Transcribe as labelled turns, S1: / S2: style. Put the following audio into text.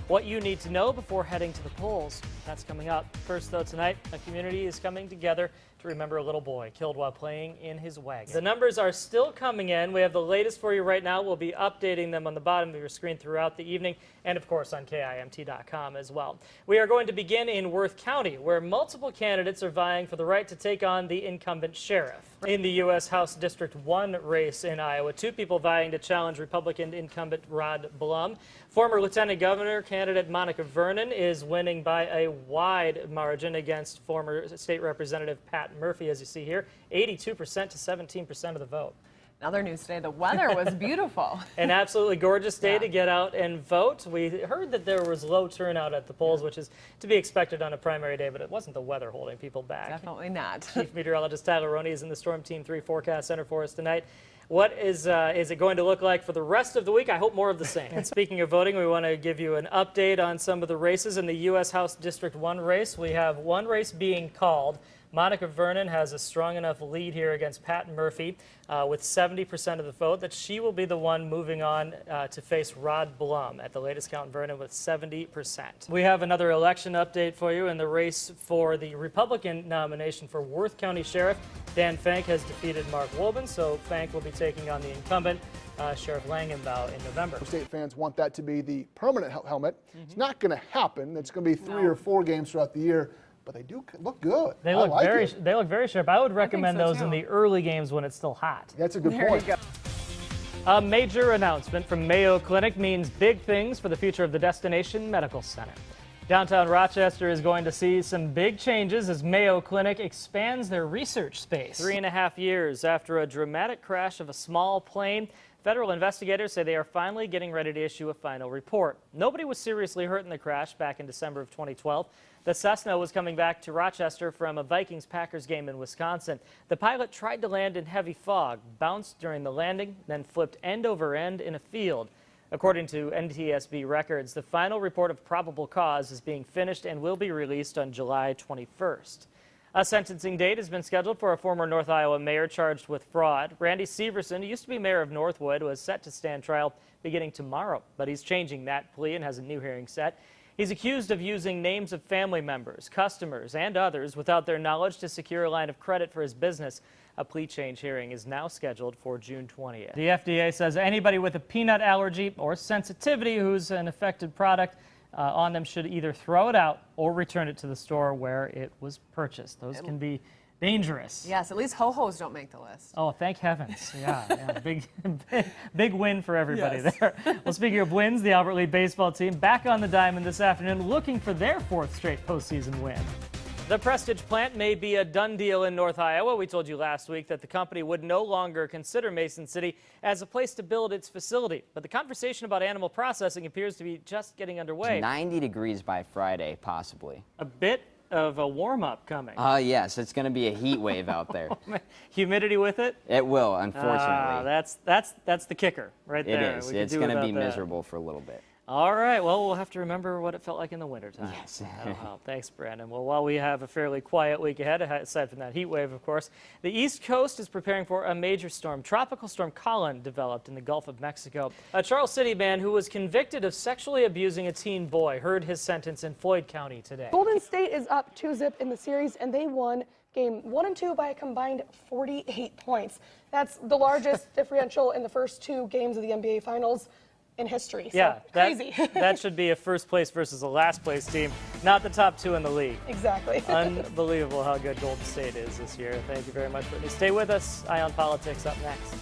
S1: what you need to know before heading to the polls. That's coming up. First, though, tonight, a community is coming together to remember a little boy killed while playing in his wagon. The numbers are still coming in. We have the latest for you right now. We'll be updating them on the bottom of your screen throughout the evening and, of course, on KIMT.com as well. We are going to begin in Worth County, where multiple candidates are vying for the right to take on the incumbent sheriff. In the U.S. House District 1 race in Iowa, two people vying to challenge Republican incumbent Rod Blum. Former Lieutenant Governor candidate Monica Vernon is winning by a wide margin against former State Representative Pat Murphy, as you see here, 82% to 17% of the vote.
S2: Another news today, the weather was beautiful.
S1: An absolutely gorgeous day to get out and vote. We heard that there was low turnout at the polls, which is to be expected on a primary day, but it wasn't the weather holding people back.
S2: Definitely not.
S1: Chief Meteorologist Tyler Roney is in the Storm Team 3 forecast center for us tonight. What is it going to look like for the rest of the week? I hope more of the same. And speaking of voting, we want to give you an update on some of the races in the U.S. House District 1 race. We have one race being called. Monica Vernon has a strong enough lead here against Pat Murphy with 70% of the vote that she will be the one moving on to face Rod Blum at the latest count. Vernon with 70%. We have another election update for you in the race for the Republican nomination for Worth County Sheriff. Dan Fank has defeated Mark Wolben, so Fank will be taking on the incumbent Sheriff Langenbaugh in November.
S3: State fans want that to be the permanent helmet. It's not going to happen. It's going to be 3 or 4 games throughout the year. But they do look good.
S1: They look very sharp. I would recommend those in the early games when it's still hot.
S3: That's a good point.
S2: You go.
S1: A major announcement from Mayo Clinic means big things for the future of the Destination Medical Center. Downtown Rochester is going to see some big changes as Mayo Clinic expands their research space. 3.5 years after a dramatic crash of a small plane, federal investigators say they are finally getting ready to issue a final report. Nobody was seriously hurt in the crash back in December of 2012. The Cessna was coming back to Rochester from a Vikings-Packers game in Wisconsin. The pilot tried to land in heavy fog, bounced during the landing, then flipped end over end in a field. According to NTSB records, the final report of probable cause is being finished and will be released on July 21st. A sentencing date has been scheduled for a former North Iowa mayor charged with fraud. Randy Severson, who used to be mayor of Northwood, was set to stand trial beginning tomorrow, but he's changing that plea and has a new hearing set. He's accused of using names of family members, customers, and others without their knowledge to secure a line of credit for his business. A plea change hearing is now scheduled for June 20th. The FDA says anybody with a peanut allergy or sensitivity who's an affected product on them should either throw it out or return it to the store where it was purchased. Those can be dangerous.
S2: Yes, at least ho-hos don't make the list.
S1: Oh, thank heavens. Yeah. Big win for everybody there. Well, speaking of wins, the Albert Lee baseball team back on the diamond this afternoon looking for their 4th straight postseason win. The Prestige plant may be a done deal in North Iowa. We told you last week that the company would no longer consider Mason City as a place to build its facility. But the conversation about animal processing appears to be just getting underway.
S4: It's 90 degrees by Friday, possibly.
S1: A bit of a warm-up coming.
S4: Yes, it's going to be a heat wave out there.
S1: Humidity with it?
S4: It will, unfortunately.
S1: That's the kicker right there.
S4: It is. It's going to be miserable for a little bit.
S1: All right, well, we'll have to remember what it felt like in the wintertime.
S4: Yes.
S1: That'll help. Thanks, Brandon. Well, while we have a fairly quiet week ahead, aside from that heat wave, of course, the East Coast is preparing for a major storm. Tropical Storm Colin developed in the Gulf of Mexico. A Charles City man who was convicted of sexually abusing a teen boy heard his sentence in Floyd County today.
S5: Golden State is up 2-0 in the series, and they won game 1 and 2 by a combined 48 points. That's the largest differential in the first 2 games of the NBA Finals in history. So,
S1: yeah,
S5: crazy.
S1: That should be a first place versus a last place team, not the top 2 in the league.
S5: Exactly.
S1: Unbelievable how good Golden State is this year. Thank you very much, Brittany. Stay with us. Eye on Politics up next.